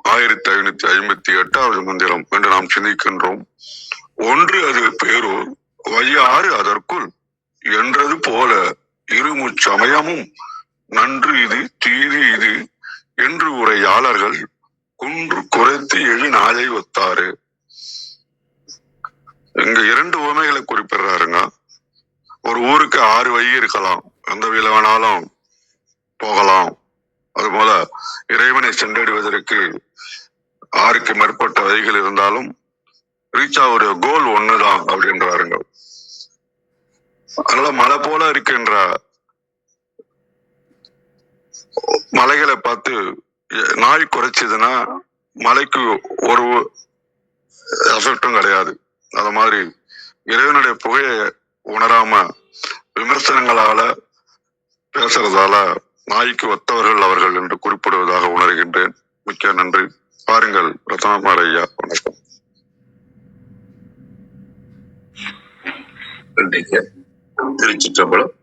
1558வது மந்திரம் என்று நாம் சிந்திக்கின்றோம். ஒன்று அது பேரூர் வழியாறு அதற்குள் என்றது போல இருமுச்சமயமும் நன்று இது தீது இது என்று உரையாளர்கள் குன்று குறைத்து எழு நாளை ஒத்தாரு. இங்க 2 உவமைகளை குறிப்பிடுறாருங்க. ஒரு ஊருக்கு 6 வழி இருக்கலாம், எந்த வழியில வேணாலும் போகலாம். அதுபோல இறைவனை சென்றடைவதற்கு 6க்கு மேற்பட்ட வழிகள் இருந்தாலும் ரீச் ஆகுற கோல் ஒண்ணுதான் அப்படின்றாருங்க. அதனால மலை போல இருக்கின்ற மலைகளை பார்த்து நாய் குறைச்சதுன்னா மலைக்கு ஒரு எஃபெக்டும் கிடையாது. அது மாதிரி இறைவனுடைய புகையை உணராம விமர்சனங்களால பேசுறதால நாய்க்கு ஒத்தவர்கள் அவர்கள் என்று குறிப்பிடுவதாக உணர்கின்றேன். மிக்க நன்றி. பாருங்கள் ரத்னகுமார் ஐயா. வணக்கம். திருச்சிற்றம்பலம்.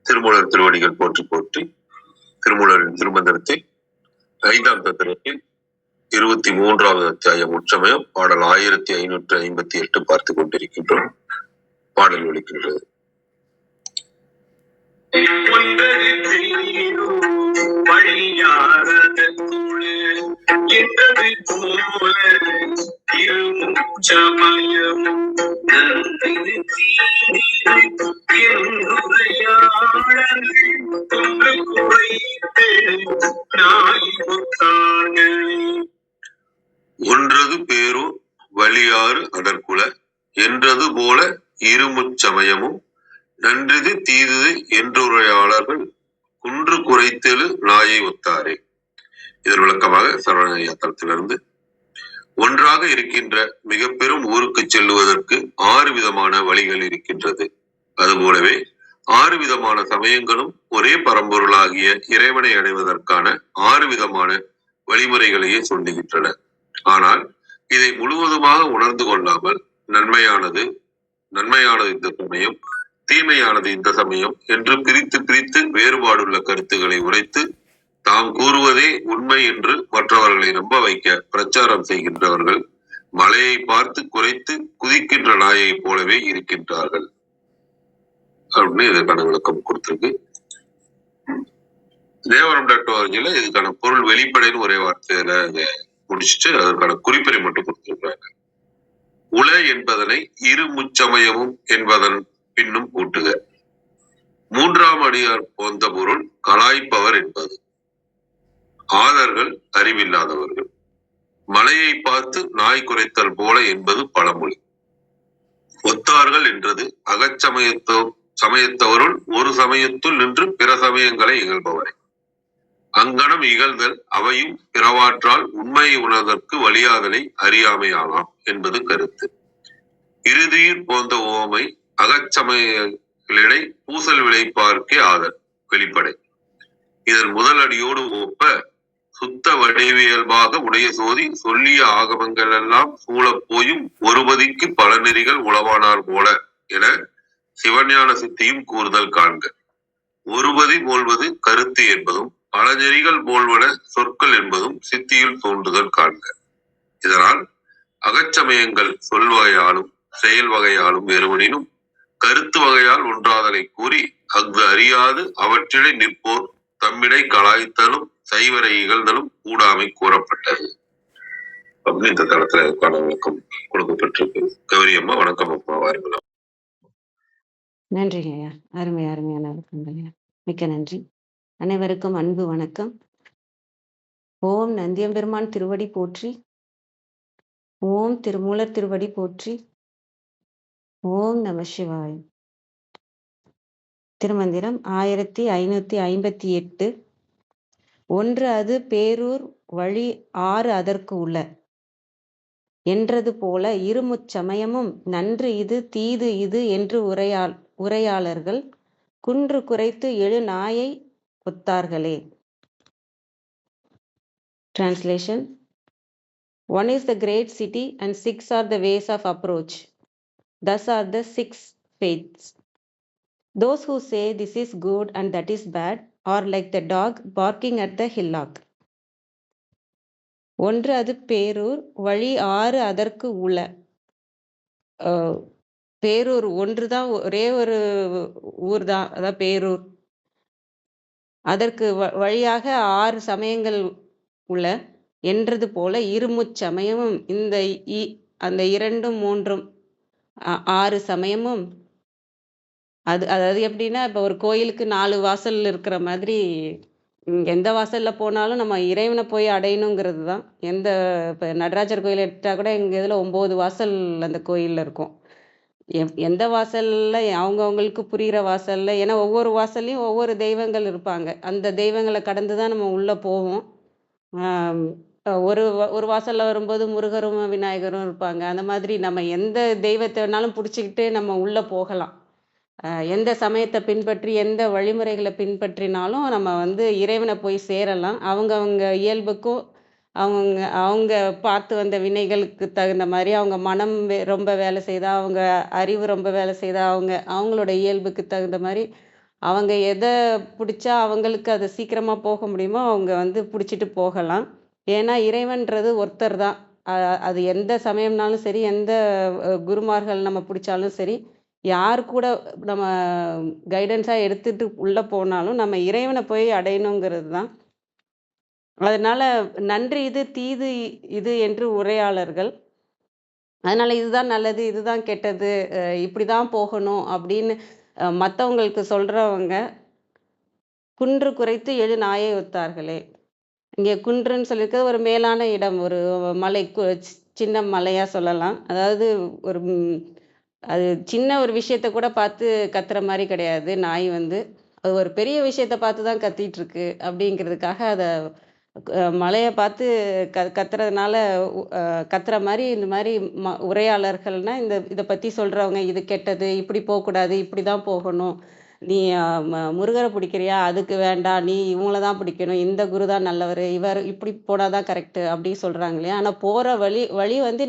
திருமூலர் திருவடிகள் போற்றி போற்றி. திருமூலரின் திருமந்திரத்தில் 5ஆம் தந்திரத்தில் 23வது அத்தியாயம் உச்சமயம் பாடல் 1558 பார்த்து கொண்டிருக்கின்றோம். பாடல் ஒலிக்கின்றது. ஒன்றது பேரூர் வழியாறு அதற்குல என்றது போல இருமுச்சமயமும் நன்றது தீது என்றுரையாளர்கள் குன்று குறைத்தெழு நாயை ஒத்தாரே. இதன் விளக்கமாக சரவணையா தளத்திலிருந்து, ஒன்றாக இருக்கின்ற மிக பெரும் ஊருக்கு செல்லுவதற்கு 6 விதமான வழிகள் இருக்கின்றது. அதுபோலவே 6 விதமான சமயங்களும் ஒரே பரம்பொருளாகிய இறைவனை அடைவதற்கான 6 விதமான வழிமுறைகளையே சொல்லுகின்றன. ஆனால் இதை முழுவதுமாக உணர்ந்து கொள்ளாமல் நன்மையானது இந்த சமயம், தீமையானது இந்த சமயம் என்று பிரித்து வேறுபாடுள்ள கருத்துக்களை உரைத்து தாம் கூறுவதே உண்மை என்று மற்றவர்களை நம்ப வைக்க பிரச்சாரம் செய்கின்றவர்கள் மலையை பார்த்து குறைத்து குதிக்கின்ற நாயை போலவே இருக்கின்றார்கள் அப்படின்னு இதுக்கான விளக்கம் கொடுத்திருக்கு. தேவரம் டாக்டர் இதுக்கான பொருள் வெளிப்படைன்னு ஒரே வார்த்தையில முடிச்சுட்டு அதற்கான குறிப்பை மட்டும் கொடுத்திருக்கிறாங்க. உல என்பதனை இருமுச்சமயமும் என்பதன் பின்னும் கூட்டுக. 3ஆம் அடியார் போந்த பொருள் கலாய்ப்பவர் என்பது. ஆதர்கள் அறிவில்லாதவர்கள். மலையை பார்த்து நாய் குறைத்தல் போல என்பது பழமொழி. ஒத்தார்கள் என்றது சமயத்தவருள் ஒரு சமயத்துள் நின்று பிற சமயங்களை இகழ்பவரை. அங்கனம் இகழ்தல் அவையும் பிறவாற்றால் உண்மையை உணர்தற்கு வழியாதலை அறியாமையாகாம் என்பது கருத்து. இறுதியில் போந்த ஓமை அகச்சமயங்களிடை பூசல் விளைப்பார்க்கே ஆதல் வெளிப்படை. இதன் முதல் அடியோடு ஒப்ப சுத்த வடிவியல்பாக உடைய சோதி சொல்லிய ஆகமங்கள் எல்லாம் சூழப் போயும் ஒருபதிக்கு பல நெறிகள் உளவானார் போல என சிவஞான சித்தியும் கூறுதல் காண்க. ஒருபதி போல்வது கருத்து என்பதும் பல நெறிகள் போல்வன சொற்கள் என்பதும் சித்தியில் தோன்றுதல் காண்க. இதனால் அகச்சமயங்கள் சொல்வகையாலும் செயல் வகையாலும் வெறுவனினும் கருத்து வகையால் ஒன்றாதலை கூறி அங்கு அறியாது அவற்றிடை நிற்போர் தம்மிடை கலாய்த்தலும் சைவரை இகழ்தலும் கூடாமை கூறப்பட்டது அப்படின்னு இந்த தளத்துல விளக்கம் கொடுக்கப்பட்டிருக்கு. கௌரி அம்மா வணக்கம். அம்மா வாருங்களா. நன்றிங்க ஐயா. அருமையான விளக்கங்கள். மிக்க நன்றி. அனைவருக்கும் அன்பு வணக்கம். ஓம் நந்தியம்பெருமான் திருவடி போற்றி. ஓம் திருமூலர் திருவடி போற்றி. ஓம் நம சிவாய். திருமந்திரம் 1558. ஒன்று அது பேரூர் வழி 6 அதற்கு உள்ள என்றது போல இருமுச்சமயமும் நன்று இது தீது இது என்று உரையாளர்கள் குன்று குறைத்து எழு நாயை ஒத்தார்களே. Translation. One is the great city and 6 are the ways of approach. Thus are the 6 faiths. Those who say this is good and that is bad are like the dog barking at the hillock. ஒன்று அது பேரூர், வழி 6 அதற்கு உள. அஹ் பேரூர் ஒன்று தான், ஒரே ஒரு ஊர் தான், அதான் பேரூர். அதற்கு வழியாக 6 சமயங்கள் உள என்றது போல இருமுச்சமயமும் இந்த அந்த 2, 3 6 சமயமும் அதாவது எப்படின்னா, இப்போ ஒரு கோயிலுக்கு 4 வாசல் இருக்கிற மாதிரி, எந்த வாசல்ல போனாலும் நம்ம இறைவனை போய் அடையணுங்கிறது தான். இப்போ நடராஜர் கோயில் எடுத்தா கூட எங்கள் இதில் 9 வாசல் அந்த கோயிலில் இருக்கும். எந்த வாசல்ல அவங்கவுங்களுக்கு புரிகிற வாசல்ல, ஏன்னா ஒவ்வொரு வாசல்லையும் ஒவ்வொரு தெய்வங்கள் இருப்பாங்க. அந்த தெய்வங்களை கடந்து தான் நம்ம உள்ளே போவோம். ஒரு வாசல்ல வரும்போது முருகரும் விநாயகரும் இருப்பாங்க. அந்த மாதிரி நம்ம எந்த தெய்வத்தை வேணாலும் பிடிச்சிக்கிட்டு நம்ம உள்ளே போகலாம். எந்த சமயத்தை பின்பற்றி எந்த வழிமுறைகளை பின்பற்றினாலும் நம்ம இறைவனை போய் சேரலாம். அவங்க இயல்புக்கும் அவங்க அவங்க பார்த்து வந்த வினைகளுக்கு தகுந்த மாதிரி அவங்க மனம் ரொம்ப வேலை செய்தா, அவங்க அறிவு ரொம்ப வேலை செய்தா, அவங்களோட இயல்புக்கு தகுந்த மாதிரி அவங்க எதை பிடிச்சா அவங்களுக்கு அதை சீக்கிரமாக போக முடியுமோ அவங்க பிடிச்சிட்டு போகலாம். ஏன்னா இறைவன்றது ஒருத்தர் தான். அது எந்த சமயம்னாலும் சரி, எந்த குருமார்கள் நம்ம பிடிச்சாலும் சரி, யார் கூட நம்ம கைடன்ஸாக எடுத்துட்டு உள்ளே போனாலும் நம்ம இறைவனை போய் அடையணுங்கிறது தான். அதனால நன்றி இது தீது இது என்று உரையாளர்கள். அதனால இதுதான் நல்லது, இதுதான் கெட்டது, இப்படி தான் போகணும் அப்படின்னு மற்றவங்களுக்கு சொல்கிறவங்க குன்று குறைத்து எழு நாயை ஒத்தார்களே. இங்கே குன்றுன்னு சொல்லியிருக்கிறது ஒரு மேலான இடம், ஒரு மலை, சின்ன மலையாக சொல்லலாம். அதாவது ஒரு அது சின்ன ஒரு விஷயத்த கூட பார்த்து கத்துற மாதிரி கிடையாது. நாய் அது ஒரு பெரிய விஷயத்த பார்த்து தான் கத்திட்டு இருக்கு அப்படிங்கிறதுக்காக அதை மலையை பார்த்து கத்துறதுனால கத்துற மாதிரி இந்த மாதிரி உரையாளர்கள்னா இதை பற்றி சொல்கிறவங்க, இது கெட்டது, இப்படி போகக்கூடாது, இப்படி தான் போகணும், நீ முருகரை பிடிக்கிறியா, அதுக்கு வேண்டாம், நீ இவங்கள தான் பிடிக்கணும், இந்த குரு தான் நல்லவர், இவர் இப்படி போனால் தான் கரெக்டு அப்படி சொல்கிறாங்க இல்லையா. ஆனால் போகிற வழி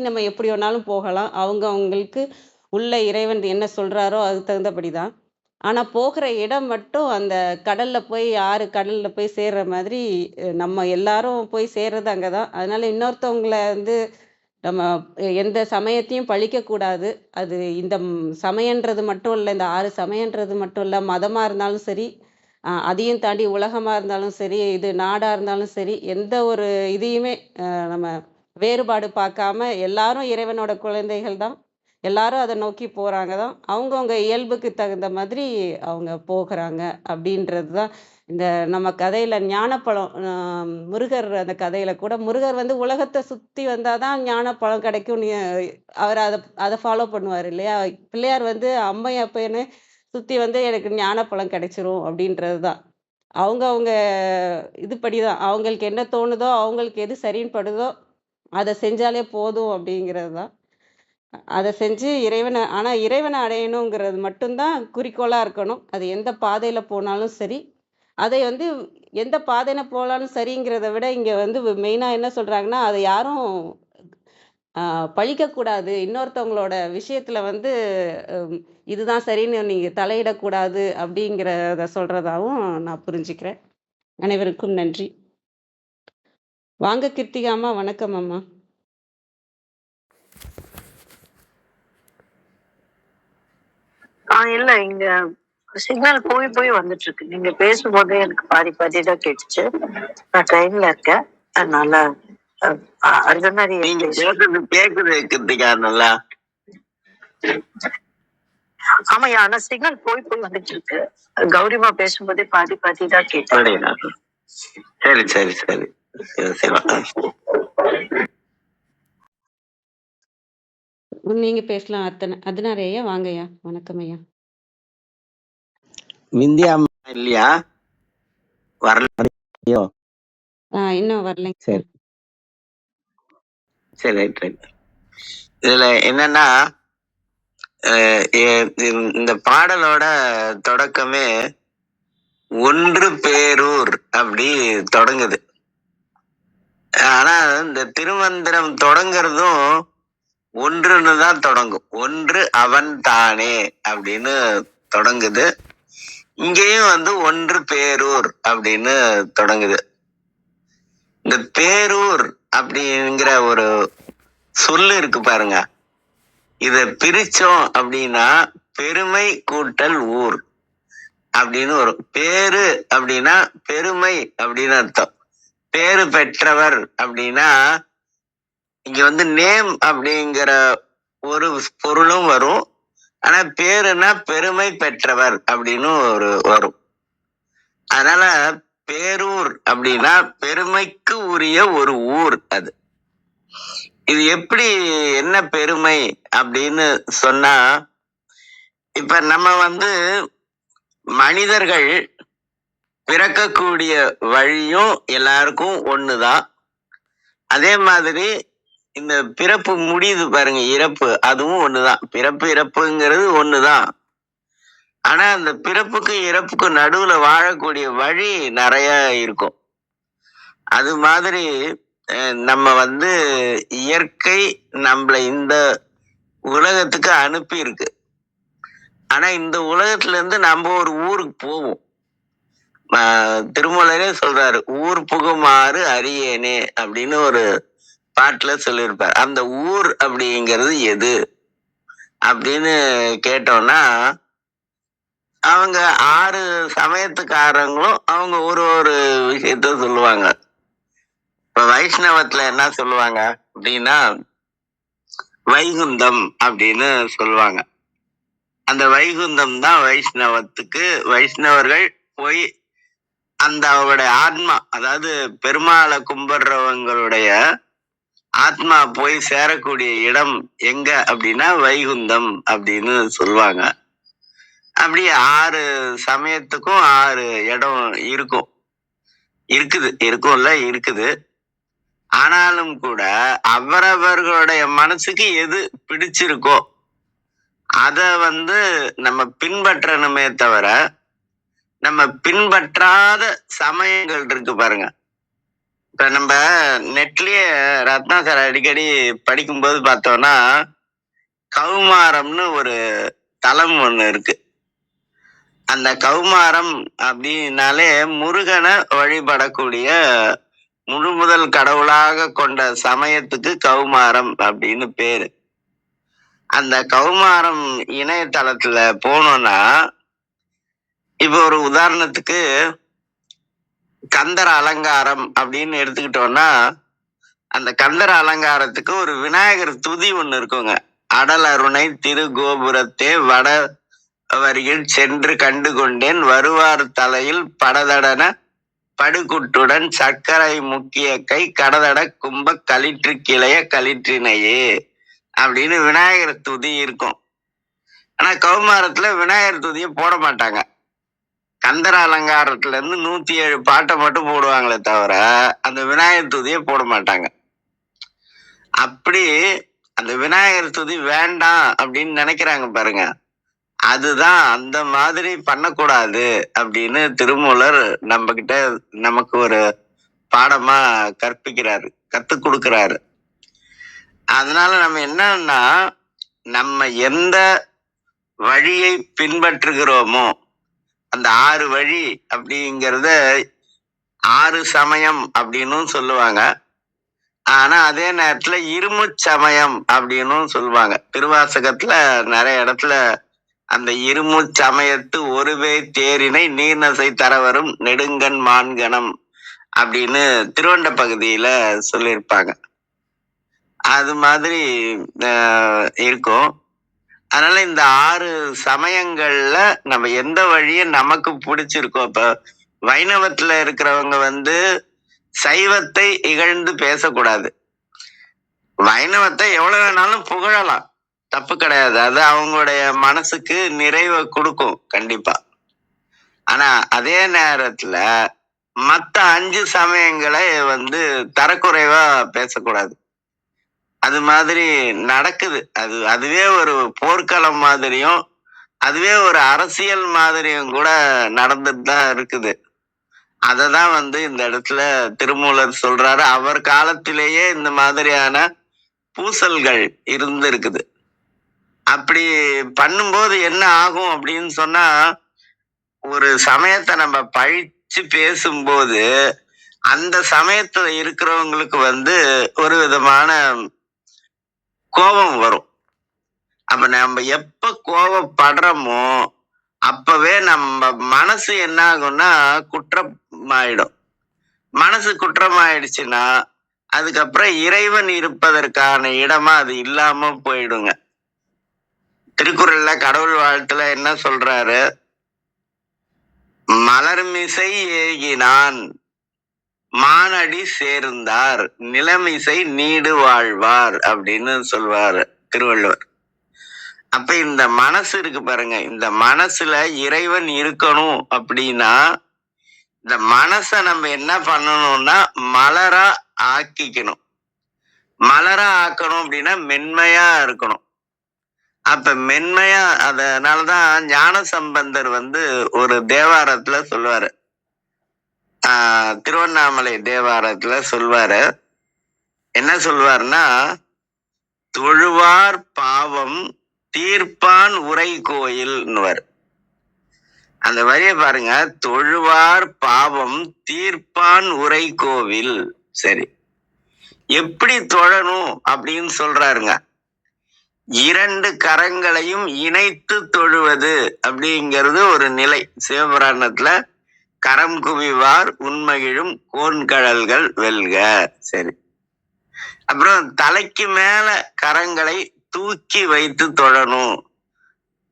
நம்ம எப்படி வேணாலும் போகலாம். அவங்களுக்கு உள்ள இறைவன் என்ன சொல்கிறாரோ அதுக்கு தகுந்தபடி தான். ஆனால் போகிற இடம் மட்டும் அந்த கடலில் போய் சேர்ற மாதிரி நம்ம எல்லாரும் போய் சேர்றது அங்கே தான். அதனால் இன்னொருத்தவங்களை நம்ம எந்த சமயத்தையும் பழிக்கக்கூடாது. அது இந்த சமயன்றது மட்டும் இல்லை, இந்த 6 சமயன்றது மட்டும் இல்லை, மதமாக இருந்தாலும் சரி, அதையும் தாண்டி உலகமாக இருந்தாலும் சரி, இது நாடாக இருந்தாலும் சரி, எந்த ஒரு இதையுமே நம்ம வேறுபாடு பார்க்காம எல்லாரும் இறைவனோட குழந்தைகள் தான். எல்லாரும் அதை நோக்கி போகிறாங்க தான். அவங்கவுங்க இயல்புக்கு தகுந்த மாதிரி அவங்க போகிறாங்க அப்படின்றது தான். இந்த நம்ம கதையில் ஞானப்பழம், முருகர் அந்த கதையில் கூட முருகர் உலகத்தை சுற்றி வந்தால் தான் ஞானப்பழம் கிடைக்கும், அவர் அதை ஃபாலோ பண்ணுவார் இல்லையா. பிள்ளையார் அம்மை அப்பன்னு சுற்றி எனக்கு ஞானப்பழம் கிடைச்சிரும் அப்படின்றது தான். அவங்கவுங்க இதுபடி தான், அவங்களுக்கு என்ன தோணுதோ, அவங்களுக்கு எது சரின்னு படுதோ அதை செஞ்சாலே போதும் அப்படிங்கிறது தான். அதை செஞ்சு இறைவனை அடையணுங்கிறது மட்டும்தான் குறிக்கோளாக இருக்கணும். அது எந்த பாதையில் போனாலும் சரி, அதை எந்த பாதையில் போனாலும் சரிங்கிறத விட இங்கே மெயினாக என்ன சொல்கிறாங்கன்னா, அதை யாரும் பழிக்கக்கூடாது, இன்னொருத்தவங்களோட விஷயத்தில் இதுதான் சரின்னு நீங்கள் தலையிடக்கூடாது அப்படிங்கிறத சொல்கிறதாவும் நான் புரிஞ்சுக்கிறேன். அனைவருக்கும் நன்றி. வாங்க கிருத்திகா அம்மா. வணக்கம் அம்மா. இல்ல, இங்க சிக்னல் போய் வந்துட்டு இருக்கு. நீங்க பேசும்போதே எனக்கு பாதி தான் கேட்டுச்சு. நான் ட்ரெயின்ல இருக்கேன், அதனால அர்ஜுனாரி நீங்க பேசுறது கேக்குது கிருத்திகா நல்லா. ஆமாய்யா, ஆனா சிக்னல் போய் வந்துட்டு இருக்கு. கௌரிமா பேசும்போதே பாதி தான் கேட்டேன். சரி சரி சரி நீங்க பேசலாம். அதனால ஐயா வாங்க ஐயா. வணக்கம் ஐயா. விந்தியா இல்லையா? வரல இன்னும் வரலைங்க. சரி சரி ரைட் ரைட். இதுல என்னன்னா, இந்த பாடலோட தொடக்கமே ஒன்று பேரூர் அப்படி தொடங்குது. ஆனா இந்த திருமந்திரம் தொடங்குறதும் ஒன்றுன்னு தான் தொடங்கும். ஒன்று அவன் தானே அப்படின்னு தொடங்குது. இங்கேயும் ஒன்று பேரூர் அப்படின்னு தொடங்குது. இந்த பேரூர் அப்படிங்கிற ஒரு சொல்லு இருக்கு பாருங்க. இத பிரிச்சோம் அப்படின்னா பெருமை கூட்டல் ஊர் அப்படின்னு வரும். பேரு அப்படின்னா பெருமை அப்படின்னு அர்த்தம். பேரு பெற்றவர் அப்படின்னா இங்க வந்து நேம் அப்படிங்கிற ஒரு பொருளும் வரும். ஆனா பேருனா பெருமை பெற்றவர் அப்படின்னு ஒரு வரும். அதனால பேரூர் அப்படின்னா பெருமைக்கு உரிய ஒரு ஊர் அது. இது எப்படி என்ன பெருமை அப்படின்னு சொன்னா, இப்ப நம்ம வந்து மனிதர்கள் பிறக்கக்கூடிய வழியும் எல்லாருக்கும் ஒண்ணுதான். அதே மாதிரி இந்த பிறப்பு முடியுது பாருங்க, இறப்பு, அதுவும் ஒண்ணுதான். பிறப்பு இறப்புங்கிறது ஒண்ணுதான். ஆனா அந்த பிறப்புக்கும் இறப்புக்கும் நடுவுல வாழக்கூடிய வழி நிறைய இருக்கும். அது மாதிரி நம்ம வந்து இயற்கை நம்மள இந்த உலகத்துக்கு அனுப்பி இருக்கு. ஆனா இந்த உலகத்துல இருந்து நம்ம ஒரு ஊருக்கு போவோம். திருமூலரே சொல்றாரு, ஊர் புகுமாறு அறியேனே அப்படின்னு ஒரு பாட்டுல சொல்லியிருப்பார். அந்த ஊர் அப்படிங்கிறது எது அப்படின்னு கேட்டோம்னா, அவங்க 6 சமயத்துக்காரங்களும் அவங்க ஒரு ஒரு விஷயத்த சொல்லுவாங்க. இப்ப வைஷ்ணவத்துல என்ன சொல்லுவாங்க அப்படின்னா, வைகுந்தம் அப்படின்னு சொல்லுவாங்க. அந்த வைகுந்தம் தான் வைஷ்ணவத்துக்கு. வைஷ்ணவர்கள் போய் அந்த அவருடைய ஆத்மா, அதாவது பெருமாளை கும்பிடுறவங்களுடைய ஆத்மா போய் சேரக்கூடிய இடம் எங்க அப்படின்னா வைகுந்தம் அப்படின்னு சொல்லுவாங்க. அப்படி 6 சமயத்துக்கும் 6 இடம் இருக்கும். இருக்குது. ஆனாலும் கூட அவரவர்களுடைய மனசுக்கு எது பிடிச்சிருக்கோ அத வந்து நம்ம பின்பற்றணுமே தவிர, நம்ம பின்பற்றாத சமயங்கள் இருக்கு பாருங்க. இப்ப நம்ம நெட்லயே ரத்னா சார் அடிக்கடி படிக்கும்போது பார்த்தோம்னா, கௌமாரம்னு ஒரு தலம் ஒண்ணு இருக்கு. அந்த கௌமாரம் அப்படின்னாலே முருகனை வழிபடக்கூடிய முழு முதல் கடவுளாக கொண்ட சமயத்துக்கு கௌமாரம் அப்படின்னு பேரு. அந்த கௌமாரம் இணையதளத்துல போனோம்னா, இப்ப ஒரு உதாரணத்துக்கு கந்தர் அலங்காரம் அப்படின்னு எடுத்துக்கிட்டோம்னா, அந்த கந்தர் அலங்காரத்துக்கு ஒரு விநாயகர் துதி ஒண்ணு இருக்குங்க. அடல் அருணை திரு கோபுரத்தே வட வரியில் சென்று கண்டு கொண்டேன், வருவார் தலையில் படதடன படுகுட்டுடன் சர்க்கரை முக்கிய கை கடதட கும்ப களிற்று கிளைய களிற்றினையே அப்படின்னு விநாயகர் துதி இருக்கும். ஆனா கௌமாரத்துல விநாயகர் துதியை போட மாட்டாங்க. கந்தர அலங்காரத்துல இருந்து 107 பாட்டை மட்டும் போடுவாங்களே தவிர அந்த விநாயகர் துதியை போட மாட்டாங்க. அப்படி அந்த விநாயகர் துதி வேண்டாம் அப்படின்னு நினைக்கிறாங்க பாருங்க, அதுதான் அந்த மாதிரி பண்ணக்கூடாது அப்படின்னு திருமூலர் நம்ம கிட்ட நமக்கு ஒரு பாடமா கற்பிக்கிறாரு, கத்துக் கொடுக்கிறாரு. அதனால நம்ம என்னன்னா, நம்ம எந்த வழியை பின்பற்றுகிறோமோ அந்த 6 வழி அப்படிங்கிறத 6 சமயம் அப்படின்னு சொல்லுவாங்க. ஆனா அதே நேரத்துல இருமுச்சமயம் அப்படின்னு சொல்லுவாங்க. திருவாசகத்துல நிறைய இடத்துல அந்த இருமுச்சமயத்து ஒருவே தேரினை நீர்நசை தரவரும் நெடுங்கண் மான்கணம் அப்படின்னு திருவண்ட பகுதியில சொல்லியிருப்பாங்க. அது மாதிரி இருக்கும். அதனால இந்த 6 சமயங்கள்ல நம்ம எந்த வழியை நமக்கு பிடிச்சிருக்கோ, இப்ப வைணவத்துல இருக்கிறவங்க வந்து சைவத்தை இகழ்ந்து பேசக்கூடாது. வைணவத்தை எவ்வளவு வேணாலும் புகழலாம், தப்பு கிடையாது. அது அவங்களுடைய மனசுக்கு நிறைவை கொடுக்கும் கண்டிப்பா. ஆனா அதே நேரத்துல மத்த 5 சமயங்களை வந்து தரக்குறைவா பேசக்கூடாது. அது மாதிரி நடக்குது. அதுவே ஒரு போர்க்களம் மாதிரியும் அதுவே ஒரு அரசியல் மாதிரியும் கூட நடந்துட்டு தான் இருக்குது. அததான் வந்து இந்த இடத்துல திருமூலர் சொல்றாரு. அவர் காலத்திலேயே இந்த மாதிரியான பூசல்கள் இருந்து இருக்குது. அப்படி பண்ணும்போது என்ன ஆகும் அப்படின்னு சொன்னா, ஒரு சமயத்தை நம்ம பழிச்சு பேசும்போது அந்த சமயத்துல இருக்கிறவங்களுக்கு ஒரு விதமான கோபம் வரும். அப்ப நம்ம எப்ப கோபப்படுறோமோ அப்பவே நம்ம மனசு என்ன ஆகும்னா குற்றமாயிடும். மனசு குற்றமாயிடுச்சுன்னா அதுக்கப்புறம் இறைவன் இருப்பதற்கான இடமா அது இல்லாம போயிடுங்க. திருக்குறள்ல கடவுள் வாழ்த்துல என்ன சொல்றாரு? மலர்மிசை ஏகினான் மானடி சேர்ந்தார் நிலமிசை நீடு வாழ்வார் அப்படின்னு சொல்வாரு திருவள்ளுவர். அப்ப இந்த மனசு இருக்கு பாருங்க, இந்த மனசுல இறைவன் இருக்கணும் அப்படின்னா இந்த மனசை நம்ம என்ன பண்ணணும்னா மலரா ஆக்கிக்கணும். மலரா ஆக்கணும் அப்படின்னா மென்மையா இருக்கணும். அப்ப மென்மையா, அதனாலதான் ஞான சம்பந்தர் ஒரு தேவாரத்துல சொல்லுவாரு, திருவண்ணாமலை தேவாரத்துல சொல்வாரு. என்ன சொல்வாருன்னா, தொழுவார் பாவம் தீர்ப்பான் உரை கோயில்னுவார். அந்த வரிய பாருங்க, தொழுவார் பாவம் தீர்ப்பான் உரை கோவில். சரி, எப்படி தொழணும் அப்படின்னு சொல்றாருங்க. 2 கரங்களையும் இணைத்து தொழுவது அப்படிங்கிறது ஒரு நிலை. சிவபுராணத்துல கரம் குவிவார் உண்மகிழும் கோன்கழல்கள் வெல்க. சரி, அப்புறம் தலைக்கு மேல கரங்களை தூக்கி வைத்து தொழணும்.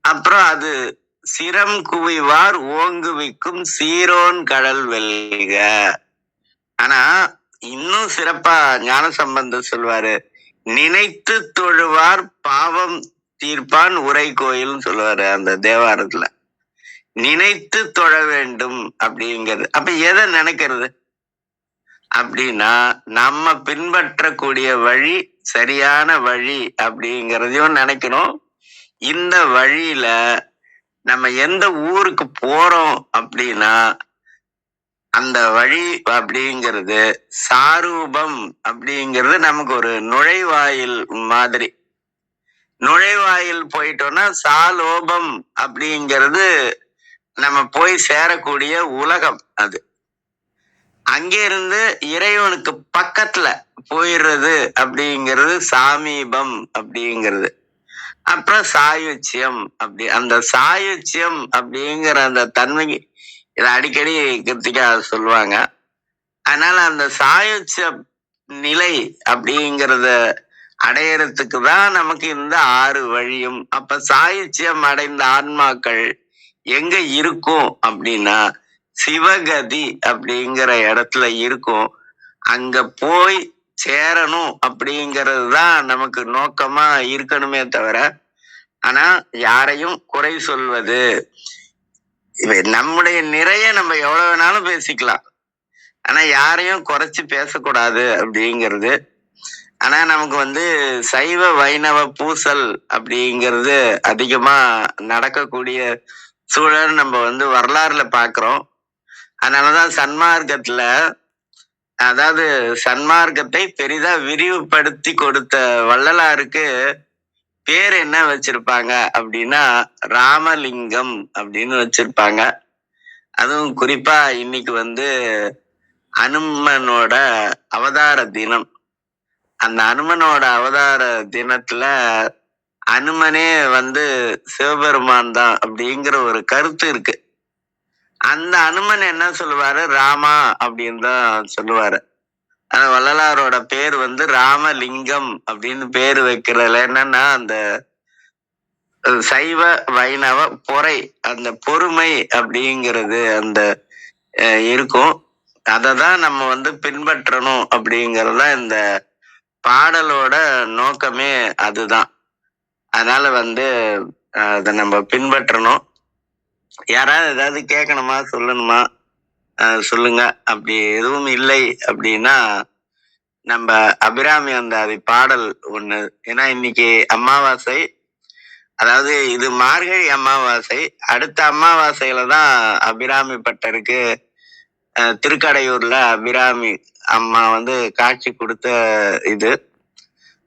அப்புறம் அது சிரம் குவிவார் ஓங்குவிக்கும் சீரோன் கடல் வெல்க. ஆனா இன்னும் சிறப்பா ஞான சம்பந்தர் சொல்வாரு, நினைத்து தொழுவார் பாவம் தீர்ப்பான் உரை கோயில்னு சொல்லுவாரு அந்த தேவாரத்துல. நினைத்து தொழ வேண்டும் அப்படிங்கிறது. அப்ப எதை நினைக்கிறது அப்படின்னா, நம்ம பின்பற்றக்கூடிய வழி சரியான வழி அப்படிங்கிறதையும் நினைக்கணும். இந்த வழியில நம்ம எந்த ஊருக்கு போறோம் அப்படின்னா அந்த வழி அப்படிங்கிறது சாரூபம் அப்படிங்கிறது நமக்கு ஒரு நுழைவாயில் மாதிரி. நுழைவாயில் போயிட்டோம்னா சாலோபம் அப்படிங்கிறது நம்ம போய் சேரக்கூடிய உலகம். அது அங்கே இருந்து இறைவனுக்கு பக்கத்துல போயிடுறது அப்படிங்கிறது சாமீபம் அப்படிங்கிறது. அப்புறம் சாயுச்சியம். அப்படி அந்த சாயுச்சியம் அப்படிங்கிற அந்த தன்மைக்கு இதை அடிக்கடி கிருத்திகா சொல்லுவாங்க. அதனால அந்த சாயுச்சிய நிலை அப்படிங்கிறத அடையறதுக்கு தான் நமக்கு இந்த 6 வழியும். அப்ப சாயுச்சியம் அடைந்த ஆன்மாக்கள் எங்க இருக்கும் அப்படின்னா சிவகதி அப்படிங்கிற இடத்துல இருக்கும். அங்க போய் சேரணும் அப்படிங்கிறது தான் நமக்கு நோக்கமா இருக்கணுமே தவிர, ஆனா யாரையும் குறை சொல்வது, நம்முடைய நிறைய நம்ம எவ்வளவு வேணாலும் பேசிக்கலாம், ஆனா யாரையும் குறைச்சு பேசக்கூடாது அப்படிங்கிறது. ஆனா நமக்கு சைவ வைணவ பூசல் அப்படிங்கிறது அதிகமா நடக்கக்கூடிய சூழல் நம்ம வரலாறுல பாக்குறோம். அதனாலதான் சன்மார்க்கத்துல, அதாவது சன்மார்க்கத்தை பெரிதா விரிவுபடுத்தி கொடுத்த வள்ளலாருக்கு பேர் என்ன வச்சிருப்பாங்க அப்படின்னா ராமலிங்கம் அப்படின்னு வச்சிருப்பாங்க. அதுவும் குறிப்பா இன்னைக்கு அனுமனோட அவதார தினம். அந்த அனுமனோட அவதார தினத்துல அனுமனே சிவபெருமான் தான் அப்படிங்கிற ஒரு கருத்து இருக்கு. அந்த அனுமன் என்ன சொல்லுவாரு, ராமா அப்படின்னு தான் சொல்லுவாரு. ஆனா வள்ளலாரோட பேர் ராமலிங்கம் அப்படின்னு பேர் வைக்கிறதுல என்னன்னா அந்த சைவ வைணவ பொறை, அந்த பொறுமை அப்படிங்கிறது அந்த இருக்கும். அததான் நம்ம பின்பற்றணும் அப்படிங்கறதுதான் இந்த பாடலோட நோக்கமே. அதுதான். அதனால அதை நம்ம பின்பற்றணும். யாராவது ஏதாவது கேட்கணுமா, சொல்லணுமா? சொல்லுங்க. அப்படி எதுவும் இல்லை அப்படின்னா நம்ம அபிராமி அந்தாதி பாடல் ஒண்ணு. ஏன்னா இன்னைக்கு அமாவாசை, அதாவது இது மார்கழி அமாவாசை. அடுத்த அமாவாசையில தான் அபிராமி பட்டருக்கு திருக்கடையூர்ல அபிராமி அம்மா காட்சி கொடுத்த இது.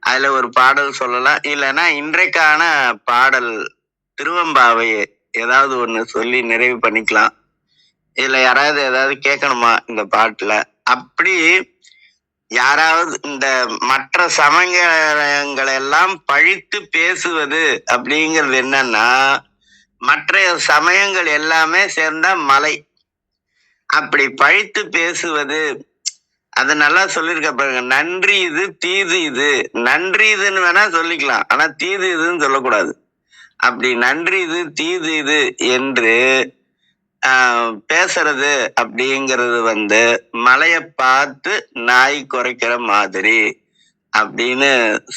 அதுல ஒரு பாடல் சொல்லலாம். இல்லைன்னா இன்றைக்கான பாடல் திருவம்பாவை ஏதாவது ஒண்ணு சொல்லி நிறைவு பண்ணிக்கலாம். இதுல யாராவது ஏதாவது கேட்கணுமா இந்த பாட்டுல அப்படி யாராவது இந்த மற்ற சமயங்களை எல்லாம் பழித்து பேசுவது அப்படிங்கிறது என்னன்னா, மற்ற சமயங்கள் எல்லாமே சேர்ந்த மலை. அப்படி பழித்து பேசுவது, அது நல்லா சொல்லியிருக்க பாருங்க. நன்றி இது தீது இது. நன்றி இதுன்னு வேணா சொல்லிக்கலாம், ஆனா தீது இதுன்னு சொல்லக்கூடாது. அப்படி நன்றி இது தீது இது என்று பேசுறது அப்படிங்கிறது மலைய பார்த்து நாய் குறைக்கிற மாதிரி அப்படின்னு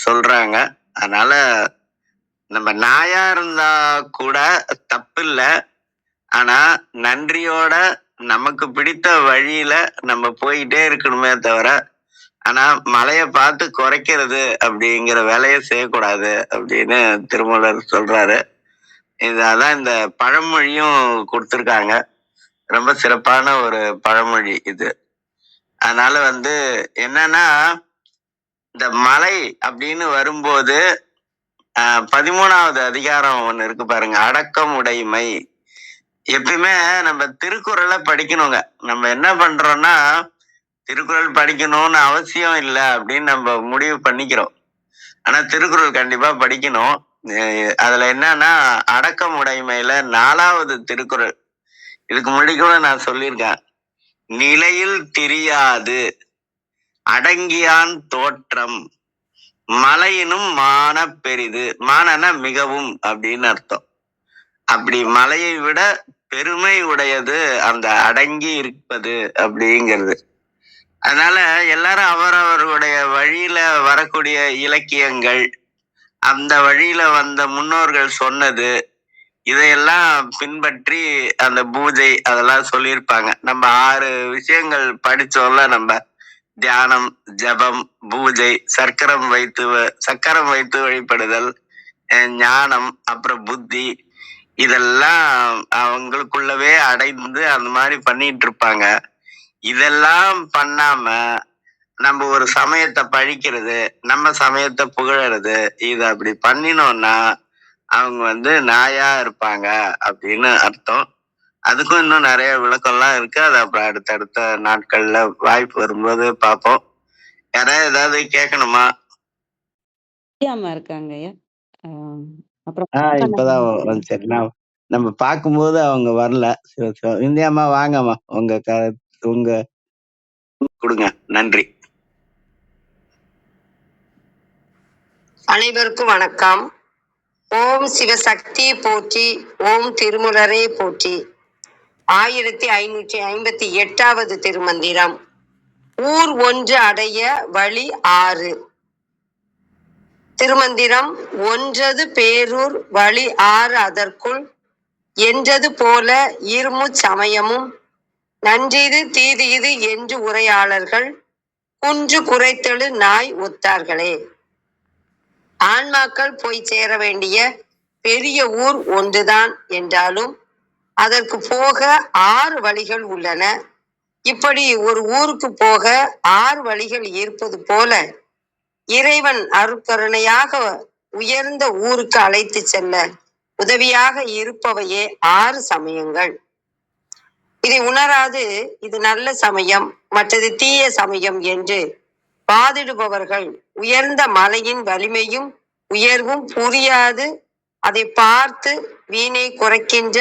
சொல்றாங்க. அதனால நம்ம நாயா இருந்தா கூட தப்பு இல்லை. ஆனா நன்றியோட நமக்கு பிடித்த வழியில நம்ம போயிட்டே இருக்கணுமே தவிர, ஆனா மலைய பார்த்து குறைக்கிறது அப்படிங்கிற வேலையை செய்யக்கூடாது அப்படின்னு திருமூலர் சொல்றாரு. அதான் இந்த பழமொழியும் கொடுத்திருக்காங்க. ரொம்ப சிறப்பான ஒரு பழமொழி இது. அதனால என்னன்னா, இந்த மலை அப்படின்னு வரும்போது 13வது அதிகாரம் ஒண்ணு இருக்கு பாருங்க, அடக்கம் உடைமை. எப்பயுமே நம்ம திருக்குறளை படிக்கணுங்க. நம்ம என்ன பண்றோம்னா, திருக்குறள் படிக்கணும்னு அவசியம் இல்லை அப்படின்னு நம்ம முடிவு பண்ணிக்கிறோம். ஆனா திருக்குறள் கண்டிப்பா படிக்கணும். அதுல என்னன்னா, அடக்கம் உடைமையில 4வது திருக்குறள், இதுக்கு முன்னாடி கூட நான் சொல்லியிருக்கேன். நிலையில் திரியாது அடங்கியான் தோற்றம் மலையினும் மான பெரிது. மானனா மிகவும் அப்படின்னு அர்த்தம். அப்படி மலையை விட பெருமை உடையது அந்த அடங்கி இருப்பது அப்படிங்கிறது. அதனால எல்லாரும் அவரவர்களுடைய வழியில வரக்கூடிய இலக்கியங்கள், அந்த வழியில வந்த முன்னோர்கள் சொன்னது, இதையெல்லாம் பின்பற்றி அந்த பூஜை அதெல்லாம் சொல்லியிருப்பாங்க. நம்ம 6 விஷயங்கள் படிச்சோம்ல, நம்ம தியானம், ஜபம், பூஜை, சக்கரம் வைத்து வழிபடுதல், ஞானம், அப்புறம் புத்தி, இதெல்லாம் அவங்களுக்குள்ளவே அடைந்து அந்த மாதிரி பண்ணிட்டு இருப்பாங்க. இதெல்லாம் பண்ணாம நம்ம ஒரு சமயத்தை பழிக்கிறது, நம்ம சமயத்தை புகழறது, இது அப்படி பண்ணினோம்னா அவங்க நாயா இருப்பாங்க அப்படின்னு அர்த்தம். அதுக்கும் இன்னும் நிறைய விளக்கம்லாம் இருக்கு. அது அப்புறம் அடுத்தடுத்த நாட்கள்ல வாய்ப்பு வரும்போது பார்ப்போம். யாராவது ஏதாவது கேட்கணுமா? இருக்காங்க ஐயா. அப்புறம் இப்பதான் சரி, நம்ம பார்க்கும்போது அவங்க வரல. இந்தியாமா வாங்கம்மா, உங்க கொடுங்க. நன்றி. அனைவருக்கும் வணக்கம். ஓம் சிவசக்தி போற்றி, ஓம் திருமுலரே போற்றி. 1558வது திருமந்திரம். ஊர் ஒன்று அடைய வழி 6. திருமந்திரம். ஒன்றது பேரூர் வழி 6 அதற்குள் என்றது போல இருமு சமயமும் நன்றிது தீது இது என்று உரையாளர்கள் குன்று குறைத்தெழு நாய் ஒத்தார்களே. ஆன்மாக்கள் போய் சேர வேண்டிய பெரிய ஊர் ஒன்றுதான் என்றாலும் அதற்கு போக 6 வழிகள் உள்ளன. இப்படி ஒரு ஊருக்கு போக 6 வழிகள் இருப்பது போல இறைவன் அருட்கருணையாக உயர்ந்த ஊருக்கு அழைத்து செல்ல உதவியாக இருப்பவையே 6 சமயங்கள். இதை உணராது இது நல்ல சமயம், மற்றது தீய சமயம் என்று வாதிடுபவர்கள் உயர்ந்த மலையின் வலிமையும் உயர்வும் புரியாது அதை பார்த்து வீணை குறைக்கின்ற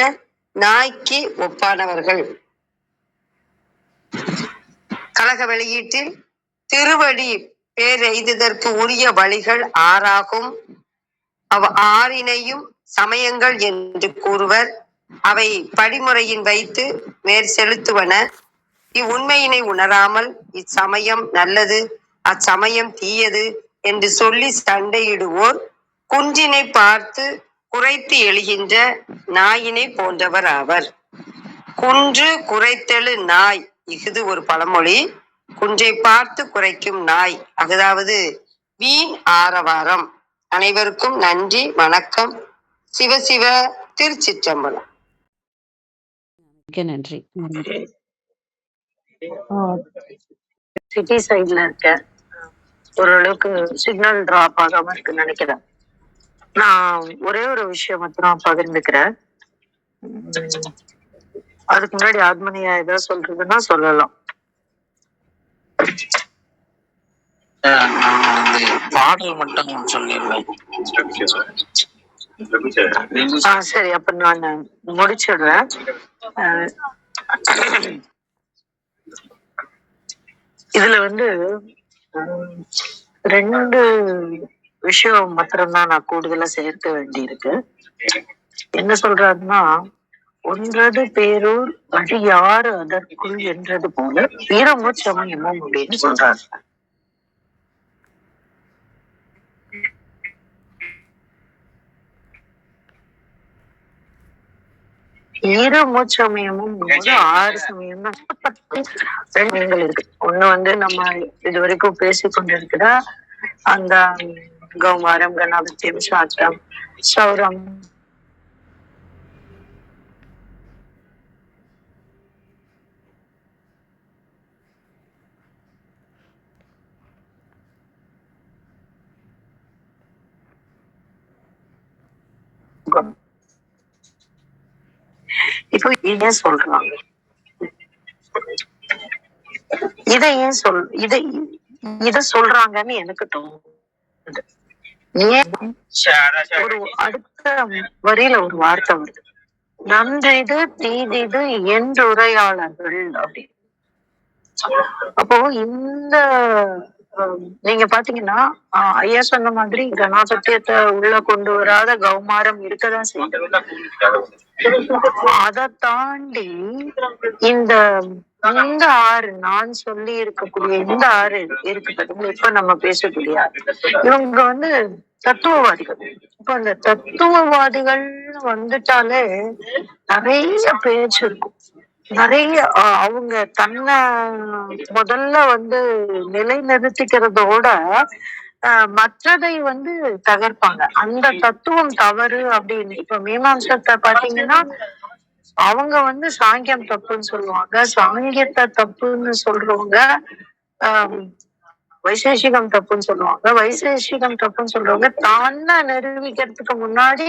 நாய்க்கு ஒப்பானவர்கள். கழக வெளியீட்டில் திருவடி பேரெய்துதற்கு உரிய வழிகள் 6 6னையும் சமயங்கள் என்று கூறுவர். அவை படிமுறையின் வைத்து மேற் செலுத்துவன. இவ்வுண்மையினை உணராமல் இச்சமயம் நல்லது அச்சமயம் தீயது என்று சொல்லி சண்டையிடுவோர் குன்றினை பார்த்து குறைத்து எழுகின்ற நாயினை போன்றவர் ஆவர். குன்று குறைத்தெழு நாய், இஃது ஒரு பழமொழி. குன்றை பார்த்து குறைக்கும் நாய், அதாவது வீண் ஆரவாரம். அனைவருக்கும் நன்றி, வணக்கம். சிவசிவ. திருச்சிற்றம்பலம். நன்றி. சிட்டி சைட்ல இருக்க, ஓரளவுக்கு சிக்னல் டிராப் ஆகாம இருக்குன்னு நினைக்கிறேன். நான் ஒரே ஒரு விஷயம் மட்டும் பகிர்ந்துக்கிறேன். அதுக்கு முன்னாடி ஆத்மனியா ஏதாவது சொல்றதுன்னா சொல்லலாம். நான் வந்து பாடல் மட்டும் சொல்லிடுறேன். சரி, அப்ப நான் முடிச்சிடுறேன். அஹ் இதுல வந்து அஹ், 2 விஷயம் மாத்திரம்தான் நான் கூடுதலா சேர்க்க வேண்டி இருக்கு. என்ன சொல்றாருன்னா, ஒன்றது பேரூர் வழி யாரு அதற்குள் என்றது போல வீரமும் சமயமும் அப்படின்னு சொல்றாரு. ஈரமோச்சமயமும் 6 சமயம் தான். 2 சமயங்கள் இருக்கு. ஒண்ணு வந்து நம்ம இதுவரைக்கும் பேசிக்கொண்டிருக்கிற அந்த கௌமாரம், கணாபத்தியம், சாத்திரம், சௌரம், இப்போ ஏன் சொல்றாங்க, இதை ஏன் இத சொல்றாங்கன்னு எனக்கு தோணுது. ஏன் ஒரு அடுத்த வரியில ஒரு வார்த்தை வருது, நன்றிது தீதிது என்றுரையாளர்கள் அப்படின்னு. அப்போ இந்த நீங்க பாத்தீங்கன்னா ஐயா சொன்ன மாதிரி கணாபத்தியத்தை உள்ள கொண்டு வராத கௌமாரம் இருக்கதான் செய்யும். அதை தாண்டி இந்த இந்த ஆறு நான் சொல்லி இருக்கக்கூடிய இந்த ஆறு இருக்கு பாத்தீங்களா, இப்ப நம்ம பேசக்கூடிய இவங்க வந்து தத்துவவாதிகள். இப்ப அந்த தத்துவவாதிகள் வந்துட்டாலே நிறைய பேச்சு இருக்கும். நிறைய அவங்க தன்னை முதல்ல வந்து நிலைநிறுத்திக்கிறதோட மற்றதை வந்து தகர்ப்பாங்க. அந்த தத்துவம் தவறு அப்படின்னு. இப்ப மீமாம்சத்தை பாத்தீங்கன்னா அவங்க வந்து சாங்கியம் தப்புன்னு சொல்லுவாங்க. சாங்கியத்தை தப்புன்னு சொல்றவங்க வைசேஷிகம் தப்புன்னு சொல்லுவாங்க. வைசேஷிகம் தப்புன்னு சொல்றவங்க தானே நிரூபிக்கிறதுக்கு முன்னாடி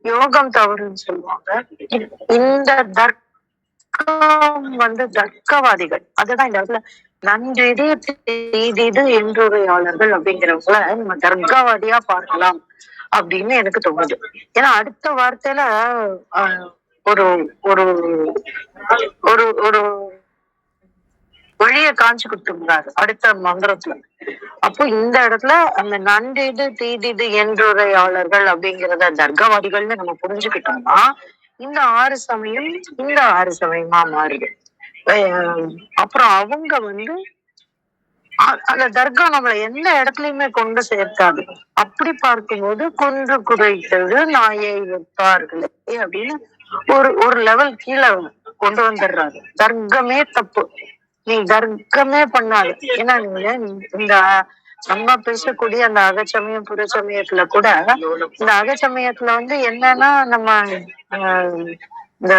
யோகம் தவறுன்னு சொல்லுவாங்க. இந்த வந்து தர்க்கவாதிகள். அதுதான் இந்த இடத்துல நன்றிது தீதிது என்றுரையாளர்கள் அப்படிங்கிறவங்கள நம்ம தர்க்கவாதியா பார்க்கலாம் அப்படின்னு எனக்கு தோணுது. ஏன்னா அடுத்த வார்த்தையில ஒரு ஒரு ஒரு ஒரு வழிய காஞ்சி கொடுத்துருந்தாரு அடுத்த மந்திரத்துல. அப்போ இந்த இடத்துல அந்த நன்றிது தீதிது என்றுரையாளர்கள் அப்படிங்கிறத தர்க்கவாதிகள்னு நம்ம புரிஞ்சுக்கிட்டோம்னா இந்த 6 சமயம் இந்த 6 சமயமா மாறுது. அப்புறம் அவங்க வந்து அந்த தர்கா நம்மளை எந்த இடத்துலயுமே கொண்டு சேர்க்காது. அப்படி பார்க்கும்போது கொன்று குறைத்தது நாயை வைப்பார்களே அப்படின்னு ஒரு லெவல் கீழே கொண்டு வந்துடுறாரு. தர்க்கமே தப்பு, நீ தர்க்கமே பண்ணாது. ஏன்னா நீங்க இந்த நம்ம பேசக்கூடிய அந்த அகச்சமயம் புறச்சமயத்துல கூட இந்த அகச்சமயத்துல வந்து என்னன்னா நம்ம இந்த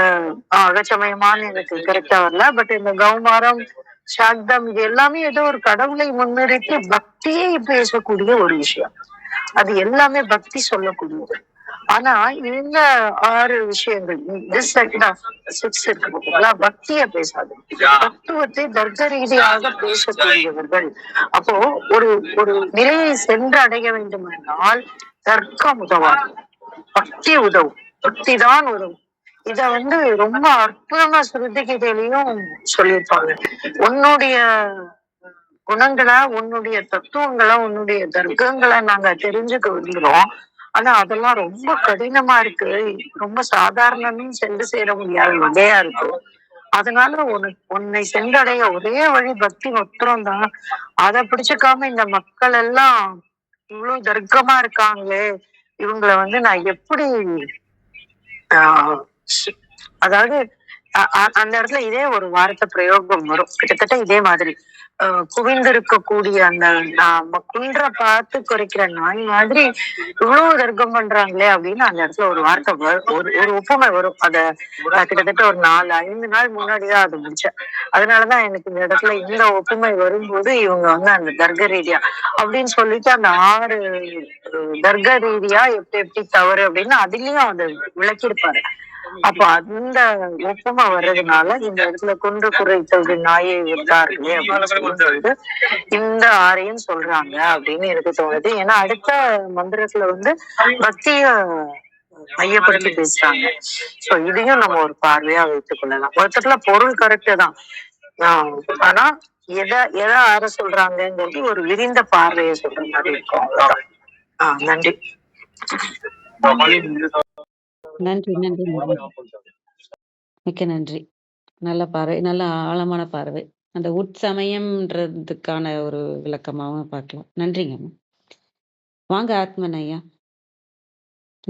அகச்சமயமானு எனக்கு கரெக்டா வரல, பட் இந்த கௌமாரம் சாக்தம் இது எல்லாமே ஏதோ ஒரு கடவுளை முன்னிறுத்தி பக்தியை பேசக்கூடிய ஒரு விஷயம். அது எல்லாமே பக்தி சொல்லக்கூடியது. ஆனா இந்த 6 விஷயங்கள் இருக்கு பக்திய பேசாது, தத்துவத்தை தர்க்க ரீதியாக பேசக்கூடியவர்கள். அப்போ ஒரு ஒரு நிலையை சென்று அடைய வேண்டும் என்றால் தர்க்கம் உதவாது, பக்தி உதவும். பக்தி தான் உதவும். இத வந்து ரொம்ப அற்புதமா ஸ்ருதிகிதையிலையும் சொல்லியிருப்பாங்க. உன்னுடைய குணங்களை, உன்னுடைய தத்துவங்களை, உன்னுடைய தர்க்கங்களை நாங்க தெரிஞ்சுக்க விரும்புகிறோம். ஆனா அதெல்லாம் ரொம்ப கடினமா இருக்கு, ரொம்ப சாதாரணமும் சென்று சேர முடியாத வகையா இருக்கு. அதனால உன்னை சென்றடைய ஒரே வழி பக்தி மாத்திரம் தான். அதை பிடிச்சுக்காம இந்த மக்கள் எல்லாம் இவ்வளவு தர்க்கமா இருக்காங்களே, இவங்களை வந்து நான் எப்படி அதாவது அந்த இடத்துல இதே ஒரு வார்த்தை பிரயோகம் வரும், கிட்டத்தட்ட இதே மாதிரி குவிந்திருக்கக்கூடிய அந்த குன்ற பார்த்து குறைக்கிற நாய் மாதிரி இவ்வளவு தர்க்கம் பண்றாங்களே அப்படின்னு அந்த இடத்துல ஒரு வார்த்தை ஒரு ஒப்புமை வரும். அத கிட்டத்தட்ட ஒரு 4-5 நாள் முன்னாடிதான் அது முடிச்சேன். அதனாலதான் எனக்கு இந்த இடத்துல இந்த ஒப்புமை வரும்போது இவங்க வந்து அந்த தர்க்க ரீதியா அப்படின்னு சொல்லிட்டு அந்த 6 தர்க்க ரீதியா எப்படி எப்படி தவறு அப்படின்னு அதுலயும் அதை விளக்கியிருப்பாரு. அப்ப அந்த ஒப்புமை வர்றதுனால இந்த இடத்துல குன்று குறைத்தது நாயை விட்டார்களே அப்படின்னு சொல்லும்போது இந்த ஆரையும் சொல்றாங்க அப்படின்னு எனக்கு தோணுது. ஏன்னா அடுத்த மந்திரத்துல வந்து பக்திய மையப்படுத்தி பேசுறாங்க. சோ இதையும் நம்ம ஒரு பார்வையா வைத்துக் கொள்ளலாம். மொத்தத்துல பொருள் கரெக்ட் தான். ஆனா எதை ஆற சொல்றாங்கங்கிறது ஒரு விரிந்த பார்வையை சொல்ற மாதிரி இருக்கும். அவ்வளவுதான். நன்றி. நன்றி நன்றி மிக்க நன்றி. நல்ல பார்வை, நல்ல ஆழமான பார்வை. அந்த உட்சமயம்ன்றதுக்கான ஒரு விளக்கமாவும் பார்க்கலாம். நன்றிங்க. வாங்க ஆத்மன் ஐயா.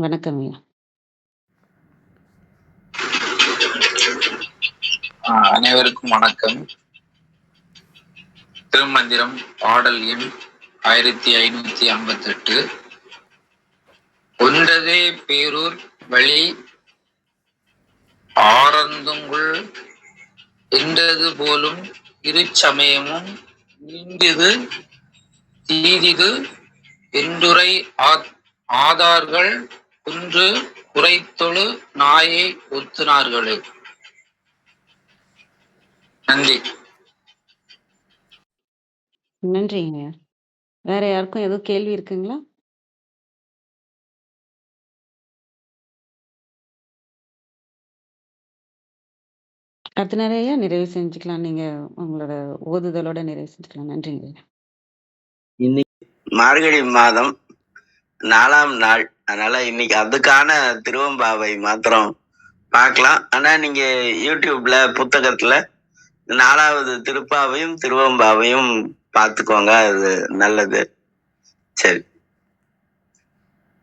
வணக்கம் ஐயா. அனைவருக்கும் வணக்கம். திருமந்திரம் பாடல் எண் 1558. ஒன்றதே பேரூர் வழி ஆரந்துங்குள் என்றது போலும் இருச்சமயமும் நீண்டிது தீதிது என்றுரை ஆதார்கள் குன்று குறைத்தொழு நாயை ஒத்துனார்களே. நன்றி. நன்றிங்க. வேற யாருக்கும் எதுவும் கேள்வி இருக்குங்களா? அடுத்த நிறைய நிறைவு செஞ்சுக்கலாம். நீங்க உங்களோட ஓதுதலோட நிறைவு செஞ்சுக்கலாம். நன்றிங்க. இன்னைக்கு மார்கழி மாதம் 4ஆம் நாள், அதனால இன்னைக்கு அதுக்கான திருவம்பாவை மாத்திரம் பார்க்கலாம். ஆனா நீங்க யூடியூப்ல புத்தகத்துல 4வது திருப்பாவையும் திருவம்பாவையும் பார்த்துக்கோங்க, அது நல்லது. சரி.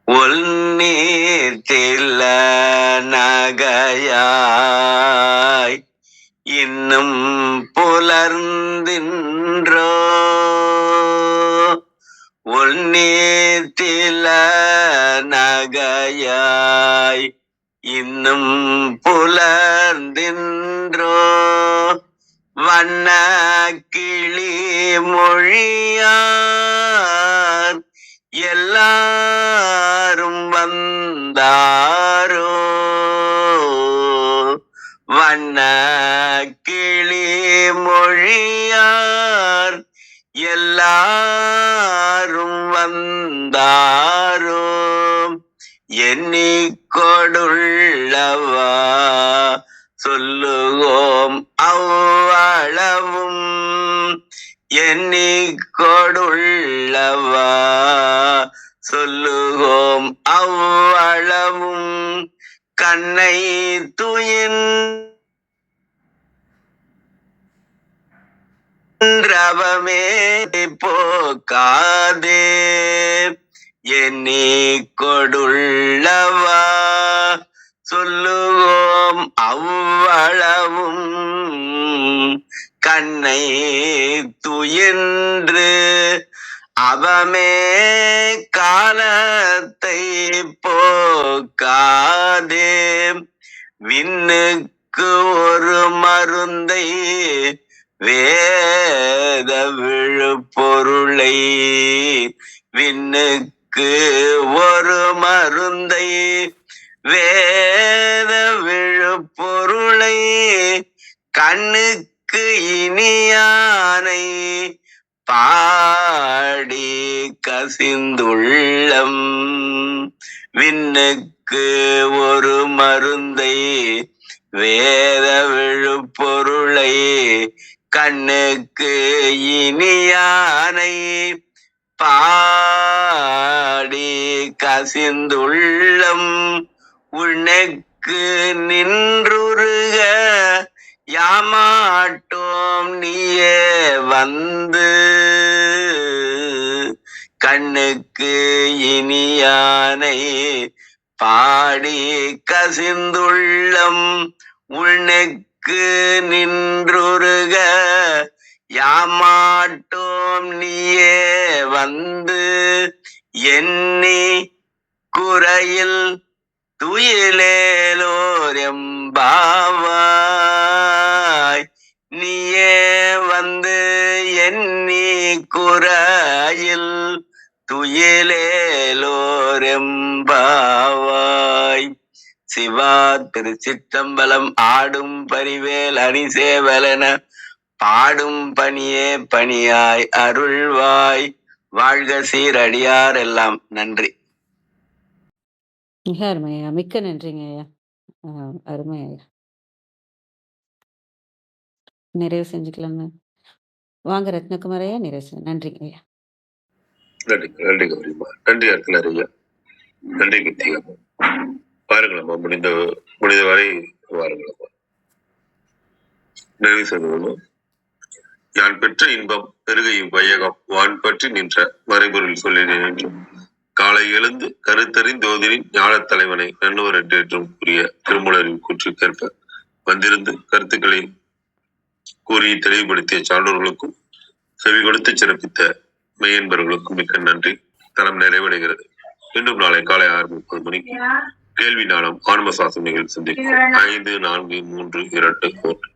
ஒல்நீர்த்தில நகையாய் இன்னும் புலர்ந்தின்றோ ஒல்நீர்த்தில நகையாய் இன்னும் புலர்ந்தின்றோ வண்ண கிளி மொழியார் எல்லாரும் வந்தாரோ வண்ண கிளி மொழியார் எல்லாரும் வந்தாரோ எண்ணிக்கொடுள்ளவா சொல்லுவோம் அவ்வளவும் எண்ணிக்கொடுள்ளவா சொல்லுவோம் அவ்வளவும் கண்ணை துயின்றவமே போக்காதே எண்ணிக்கொடுள்ளவா சொல்லுவோம் அவ்வளவும் கண்ணை துயின்று அவமே காலத்தை போக்காதே விண்ணுக்கு ஒரு மருந்தை வேத விழுப்பொருளை விண்ணுக்கு ஒரு மருந்தை வேத விழுப்பொருளை கண்ணுக்கு இனியானை பாடி கசிந்துள்ளம் விண்ணுக்கு ஒரு மருந்தை வேத விழுப்பொருளை கண்ணுக்கு இனியானை பாடி கசிந்துள்ளம் உனக்கு நின்றுருக யாமாட்டோம் நீயே வந்து கண்ணுக்கு இனியானை பாடி கசிந்துள்ளம் உனக்கு நின்றுருக யாமாட்டோம் நீயே வந்து எண்ணி குறையில் துயிலேலோர் எம்பாவாய் நீயே வந்து எண்ணி குறையில் துயிலேலோர் எம்பாவாய் சிவா திருச்சிற்றம்பலம். ஆடும் பரிவேல் அணிசேவலன பாடும் பணியே பணியாய் அருள்வாய். வாழ்க சீரடியார் எல்லாம். நன்றி. மிக அருமை ஐயா. மிக்க நன்றிங்க ஐயா. அருமை ஐயா. நிறைவு செஞ்சுக்கலாங்க. வாங்க ரத்னகுமார் ஐயா, நிறைவு நன்றிங்க ஐயா. நன்றி நன்றி கௌரிமா. நன்றி அர்த்தனர் ஐயா. நன்றி கிருத்திகா. பாருங்களம்மா, முடிந்த வரை வாருங்களம்மா. நிறைவு செய்வோமா. யான் பெற்ற இன்பம் பெருக இவ்வையகம் வான் பற்றி நின்ற மறைபொருள் சொல்லினேன் என்றும் காலை எழுந்து கருத்தறிந்தோதிரின் ஞானத் தலைவனை நன்னுவர் என்றும் கூறிய திருமூலரின் கூற்றுக்கேற்ப வந்திருந்து கருத்துக்களை கூறி தெளிவுபடுத்திய சான்றோர்களுக்கும் செவி கொடுத்து சிறப்பித்த மெய்யன்பர்களுக்கும் மிக்க நன்றி. தரம் நிறைவடைகிறது. மீண்டும் நாளை காலை 6:30 மணிக்கு கேள்வி நாளம் ஆன்ம சாசனைகள் சந்திக்கும். 5, 4, 3, 2, 1.